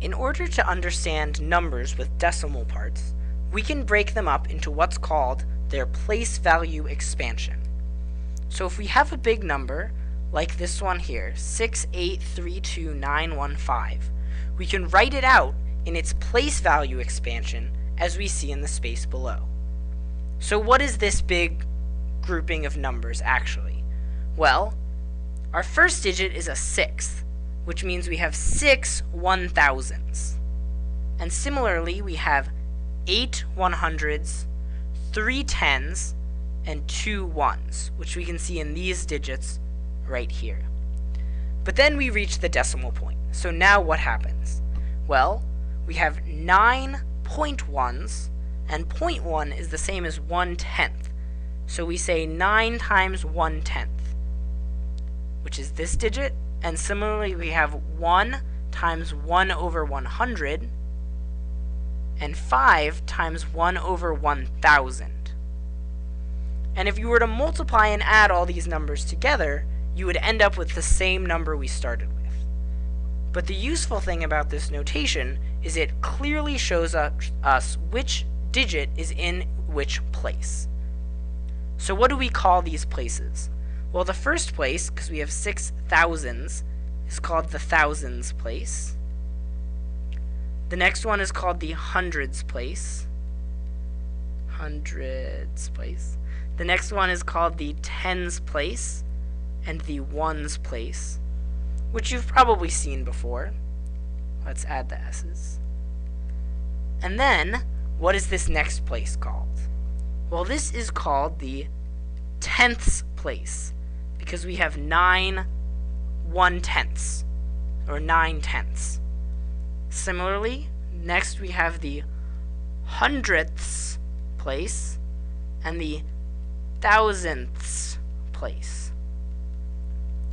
In order to understand numbers with decimal parts, we can break them up into what's called their place value expansion. So if we have a big number, like this one here, 6832915, we can write it out in its place value expansion as we see in the space below. So what is this big grouping of numbers actually? Well, our first digit is a sixth, which means we have 6 1,000s. And similarly, we have 8 100s, 3 10s, and 2 1s, which we can see in these digits right here. But then we reach the decimal point. So now what happens? Well, we have 9 0.1s, and 0.1 is the same as 1/10. So we say 9 times 1/10, which is this digit. And similarly, we have 1 times 1 over 100, and 5 times 1 over 1,000. And if you were to multiply and add all these numbers together, you would end up with the same number we started with. But the useful thing about this notation is it clearly shows us which digit is in which place. So what do we call these places? Well, the first place, because we have 6 thousands, is called the thousands place. The next one is called the hundreds place. Hundreds place. The next one is called the tens place and the ones place, which you've probably seen before. Let's add the s's. And then, what is this next place called? Well, this is called the tenths place, because we have 9 1/10ths, or 9 tenths. Similarly, next we have the hundredths place and the thousandths place.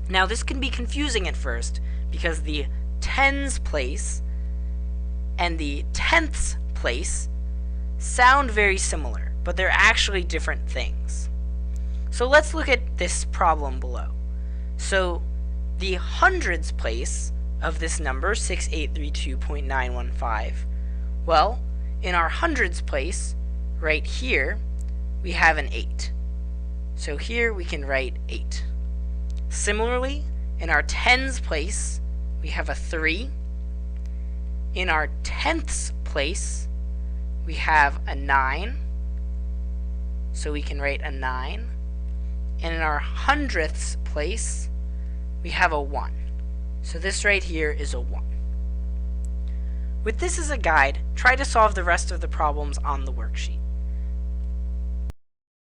Now this can be confusing at first, because the tens place and the tenths place sound very similar, but they're actually different things. So let's look at this problem below. So the hundreds place of this number, 6832.915, well, in our hundreds place, right here, we have an 8. So here we can write 8. Similarly, in our tens place, we have a 3. In our tenths place, we have a 9. So we can write a 9. And in our hundredths place, we have a 1. So this right here is a 1. With this as a guide, try to solve the rest of the problems on the worksheet.